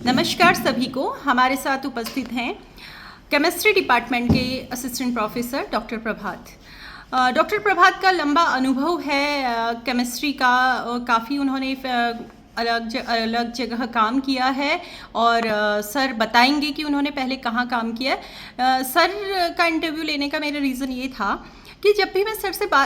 नमस्कार सभी को। हमारे साथ उपस्थित हैं केमिस्ट्री डिपार्टमेंट के असिस्टेंट प्रोफेसर डॉक्टर प्रभात। डॉक्टर प्रभात का लंबा अनुभव है केमिस्ट्री का। काफ़ी उन्होंने अलग जगह काम किया है और सर बताएंगे कि उन्होंने पहले कहाँ काम किया है। सर का इंटरव्यू लेने का मेरा रीज़न ये था कि जब भी मैं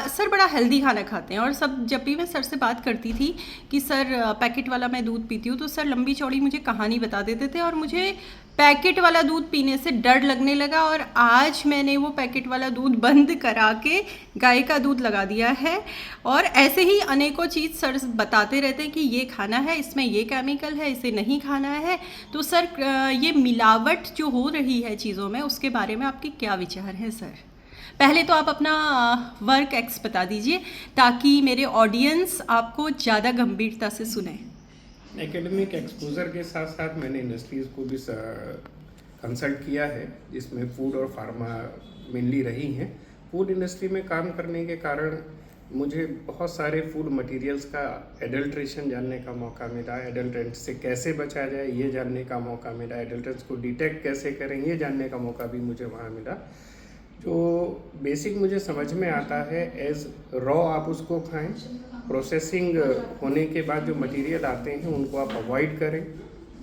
सर बड़ा हेल्दी खाना खाते हैं और जब भी मैं सर से बात करती थी कि सर पैकेट वाला मैं दूध पीती हूँ, तो सर लंबी चौड़ी मुझे कहानी बता देते थे और मुझे पैकेट वाला दूध पीने से डर लगने लगा। और आज मैंने वो पैकेट वाला दूध बंद करा के गाय का दूध लगा दिया है। और ऐसे ही अनेकों चीज़ सर बताते रहते हैं कि ये खाना है, इसमें ये केमिकल है, इसे नहीं खाना है। तो सर ये मिलावट जो हो रही है चीज़ों में, उसके बारे में आपके क्या विचार हैं सर? पहले तो आप अपना वर्क एक्स बता दीजिए ताकि मेरे ऑडियंस आपको ज़्यादा गंभीरता से सुने। एकेडमिक एक्सपोजर के साथ साथ मैंने इंडस्ट्रीज़ को भी कंसल्ट किया है, जिसमें फूड और फार्मा मेनली रही हैं। फूड इंडस्ट्री में काम करने के कारण मुझे बहुत सारे फूड मटेरियल्स का एडल्ट्रेशन जानने का मौका मिला, एडल्ट्रेंट से कैसे बचा जाए ये जानने का मौका मिला, एडल्ट्रेंट्स को डिटेक्ट कैसे करें ये जानने का मौका भी मुझे वहाँ मिला। जो बेसिक मुझे समझ में आता है, एज रॉ आप उसको खाएं, प्रोसेसिंग होने के बाद जो मटेरियल आते हैं उनको आप अवॉइड करें।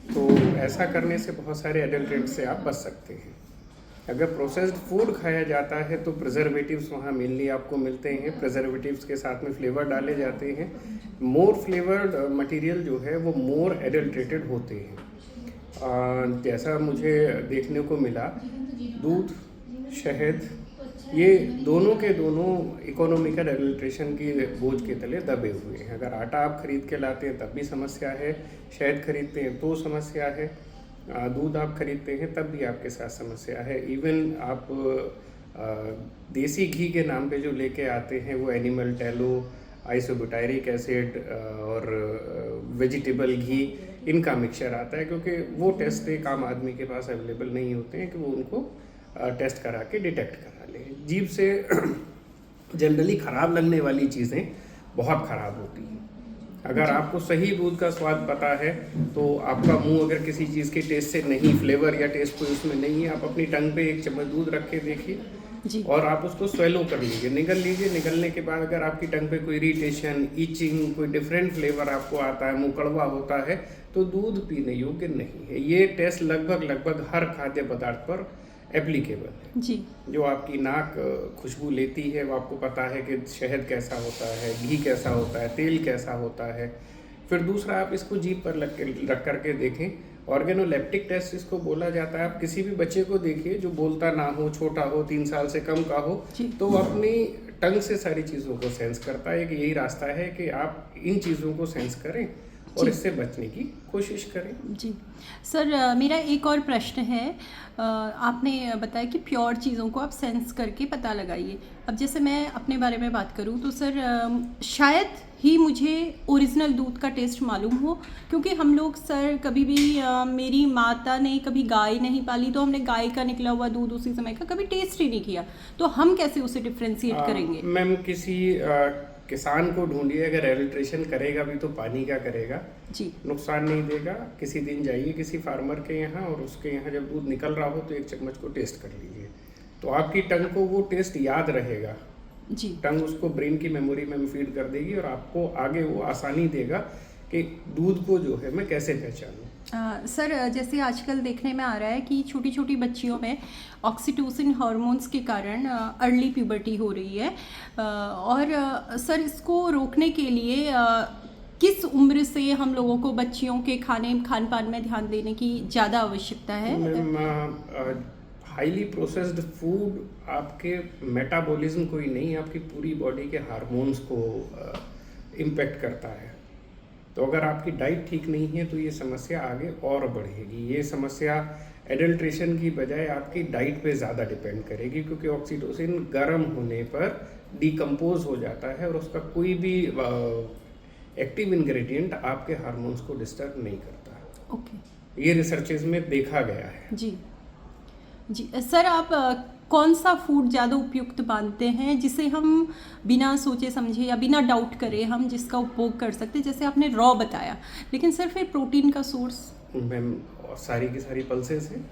तो ऐसा करने से बहुत सारे एडल्ट्रेंट से आप बच सकते हैं। अगर प्रोसेस्ड फूड खाया जाता है तो प्रिजर्वेटिव्स वहाँ मेनली आपको मिलते हैं। प्रिजर्वेटिव्स के साथ में फ्लेवर डाले जाते हैं। मोर फ्लेवर्ड मटेरियल जो है वो मोर एडल्ट्रेटेड होते हैं। जैसा मुझे देखने को मिला, दूध, शहद, ये दोनों के दोनों इकोनॉमिकल एडल्ट्रेशन की बोझ के तले दबे हुए हैं। अगर आटा आप खरीद के लाते हैं तब भी समस्या है, शहद खरीदते हैं तो समस्या है, दूध आप खरीदते हैं तब भी आपके साथ समस्या है। इवन आप देसी घी के नाम पे जो लेके आते हैं वो एनिमल टैलो, आइसोब्यूटायरिक एसिड और वेजिटेबल घी, इनका मिक्सचर आता है, क्योंकि वो टेस्ट एक आम आदमी के पास अवेलेबल नहीं होते हैं कि वो उनको टेस्ट करा के डिटेक्ट करा लें। जीभ से जनरली ख़राब लगने वाली चीज़ें बहुत ख़राब होती हैं। अगर आपको सही दूध का स्वाद पता है तो आपका मुंह अगर किसी चीज़ के टेस्ट से नहीं, फ्लेवर या टेस्ट कोई उसमें नहीं है, आप अपनी टंग पे एक चम्मच दूध रख के देखिए और आप उसको स्वेलो कर लीजिए, निगल लीजिए। निगलने के बाद अगर आपकी टंग पे कोई इरिटेशन, ईचिंग, कोई डिफरेंट फ्लेवर आपको आता है, मुँह कड़वा होता है, तो दूध पीने योग्य नहीं है। ये टेस्ट लगभग हर खाद्य पदार्थ पर एप्लीकेबल है जी। जो आपकी नाक खुशबू लेती है, वो आपको पता है कि शहद कैसा होता है, घी कैसा होता है, तेल कैसा होता है। फिर दूसरा, आप इसको जीभ पर रख करके देखें। ऑर्गेनोलेप्टिक टेस्ट इसको बोला जाता है। आप किसी भी बच्चे को देखिए जो बोलता ना हो, छोटा हो, 3 साल से कम का हो, तो वो अपनी टंग से सारी चीज़ों को सेंस करता है। कि यही रास्ता है कि आप इन चीज़ों को सेंस करें और इससे बचने की कोशिश करें। जी सर, मेरा एक और प्रश्न है। आपने बताया कि प्योर चीज़ों को आप सेंस करके पता लगाइए। अब जैसे मैं अपने बारे में बात करूं तो सर शायद ही मुझे ओरिजिनल दूध का टेस्ट मालूम हो, क्योंकि हम लोग सर कभी भी मेरी माता ने कभी गाय नहीं पाली, तो हमने गाय का निकला हुआ दूध उसी समय का कभी टेस्ट ही नहीं किया। तो हम कैसे उसे डिफ्रेंशिएट करेंगे? मैम, किसी किसान को ढूंढिए, अगर एडल्ट्रेशन करेगा भी तो पानी का करेगा जी, नुकसान नहीं देगा। किसी दिन जाइए किसी फार्मर के यहाँ और उसके यहाँ जब दूध निकल रहा हो तो एक चम्मच को टेस्ट कर लीजिए, तो आपकी टंग को वो टेस्ट याद रहेगा जी। टंग उसको ब्रेन की मेमोरी में फीड कर देगी और आपको आगे वो आसानी देगा कि दूध को जो है मैं कैसे पहचानूँ। सर, जैसे आजकल देखने में आ रहा है कि छोटी छोटी बच्चियों में ऑक्सीटोसिन हार्मोन्स के कारण अर्ली प्यूबर्टी हो रही है, और सर इसको रोकने के लिए किस उम्र से हम लोगों को बच्चियों के खान पान में ध्यान देने की ज़्यादा आवश्यकता है? हाईली प्रोसेस्ड फूड आपके मेटाबॉलिज्म को ही नहीं, आपकी पूरी बॉडी के हार्मोन्स को इम्पेक्ट करता है। तो अगर आपकी डाइट ठीक नहीं है तो ये समस्या आगे और बढ़ेगी। ये समस्या एडल्ट्रेशन की बजाय आपकी डाइट पे ज़्यादा डिपेंड करेगी, क्योंकि ऑक्सीटोसिन गर्म होने पर डिकम्पोज हो जाता है और उसका कोई भी एक्टिव इंग्रेडिएंट आपके हार्मोन्स को डिस्टर्ब नहीं करता। ओके। ये रिसर्चेज में देखा गया है। जी जी सर, आप कौन सा फूड ज़्यादा उपयुक्त मानते हैं जिसे हम बिना सोचे समझे या बिना डाउट करे हम जिसका उपभोग कर सकते हैं? जैसे आपने रॉ बताया, लेकिन सर फिर प्रोटीन का सोर्स मैम सारी की सारी पल्सेस हैं,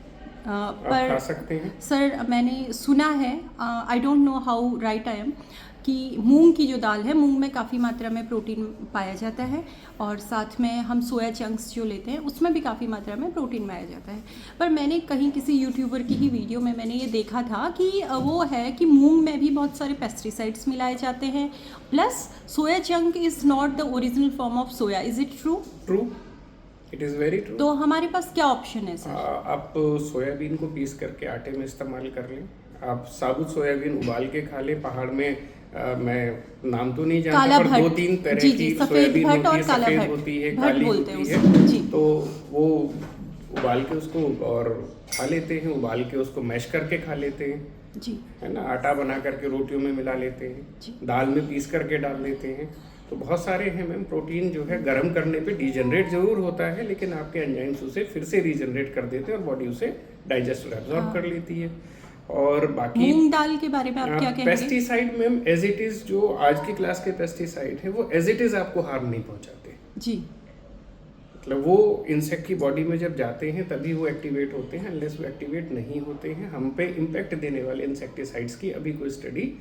आप खा पर सकते हैं। सर मैंने सुना है, I don't know how right I am, कि मूंग की जो दाल है, मूंग में काफ़ी मात्रा में प्रोटीन पाया जाता है और साथ में हम सोया चंक्स जो लेते हैं उसमें भी काफ़ी मात्रा में प्रोटीन पाया जाता है। पर मैंने कहीं किसी यूट्यूबर की ही वीडियो में मैंने ये देखा था कि वो है कि मूंग में भी बहुत सारे पेस्टिसाइड्स मिलाए जाते हैं, plus soya chunk is not the original form of soya. Is it true? True, it is very true. तो हमारे पास क्या ऑप्शन है सर? आप सोयाबीन को पीस करके आटे में इस्तेमाल कर लें, आप साबुत सोयाबीन उबाल के खा लें। पहाड़ में मैं नाम तो नहीं जानता पर 2-3 तरह की सोयाबीन होती है, सफ़ेद होती है, काली होती है, तो वो उबाल के उसको और खा लेते हैं, उबाल के उसको मैश करके खा लेते हैं जी, है ना, आटा बना करके रोटियों में मिला लेते हैं, दाल में पीस करके डाल देते हैं। तो बहुत सारे हैं मैम। प्रोटीन जो है गर्म करने पे डिजनरेट जरूर होता है, लेकिन आपके एंजाइम्स उसे फिर से रीजनरेट कर देते हैं और बॉडी उसे डाइजेस्ट और एब्जॉर्ब कर लेती है। और बाकी मूंग दाल के बारे में आप क्या कहेंगे? Pesticide ma'am as it is, जो आज की क्लास के पेस्टिसाइड है वो एज इट इज आपको हार्म नहीं पहुंचाते जी, मतलब वो इंसेक्ट की बॉडी में जब जाते हैं तभी वो एक्टिवेट होते हैं, अनलेस वो एक्टिवेट नहीं होते हैं। हम पे इम्पैक्ट देने वाले इंसेक्टिसाइड्स की अभी कोई स्टडी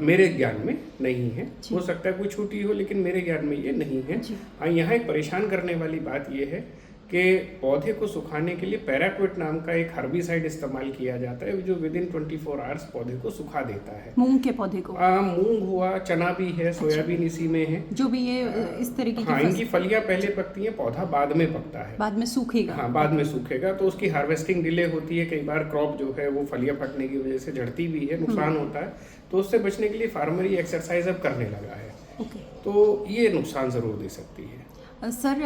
मेरे ज्ञान में नहीं है। हो सकता है कोई छूटी हो, लेकिन मेरे ज्ञान में ये नहीं है। हाँ, यहाँ एक परेशान करने वाली बात ये है कि पौधे को सुखाने के लिए पैराक्विट नाम का एक हर्बिसाइड इस्तेमाल किया जाता है जो विद इन 24 आवर्स पौधे को सुखा देता है। मूंग के पौधे को? मूंग हुआ, चना भी है, सोयाबीन इसी में है, जो भी ये इस तरीके की हाँ, इनकी फलियां पहले पकती हैं, पौधा बाद में पकता है, बाद में सूखेगा। हाँ, बाद में सूखेगा, तो उसकी हार्वेस्टिंग डिले होती है। कई बार क्रॉप जो है वो फलियां फटने की वजह से झड़ती भी है, नुकसान होता है। तो उससे बचने के लिए फार्मर ये एक्सरसाइज अब करने लगा है। तो ये नुकसान ज़रूर दे सकती है। सर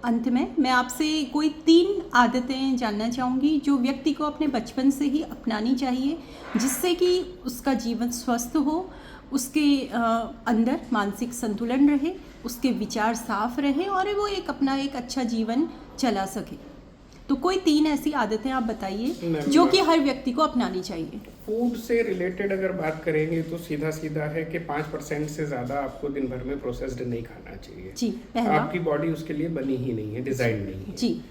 अंत में मैं आपसे कोई 3 आदतें जानना चाहूँगी जो व्यक्ति को अपने बचपन से ही अपनानी चाहिए, जिससे कि उसका जीवन स्वस्थ हो, उसके अंदर मानसिक संतुलन रहे, उसके विचार साफ रहे और वो अपना एक अच्छा जीवन चला सके। तो कोई 3 ऐसी आदतें आप बताइए जो कि हर व्यक्ति को अपनानी चाहिए। फूड से रिलेटेड अगर बात करेंगे तो सीधा सीधा है कि 5% से ज़्यादा आपको दिन भर में प्रोसेस्ड नहीं खाना चाहिए जी, पहला। आपकी बॉडी उसके लिए बनी ही नहीं है, डिज़ाइन नहीं है जी।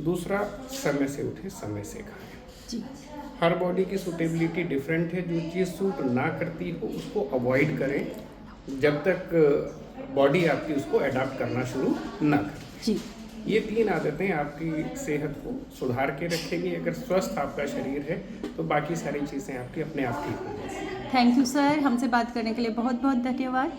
दूसरा, समय से उठे, समय से खाएं जी। हर बॉडी की सूटेबिलिटी डिफरेंट है, जो चीज़ सूट ना करती हो उसको अवॉइड करें जब तक बॉडी आपकी उसको अडाप्ट करना शुरू ना करे। जी। ये 3 आदतें आपकी सेहत को सुधार के रखेगी। अगर स्वस्थ आपका शरीर है तो बाकी सारी चीज़ें आपकी अपने आप ठीक हो जाएंगी। थैंक यू सर, हमसे बात करने के लिए बहुत बहुत धन्यवाद।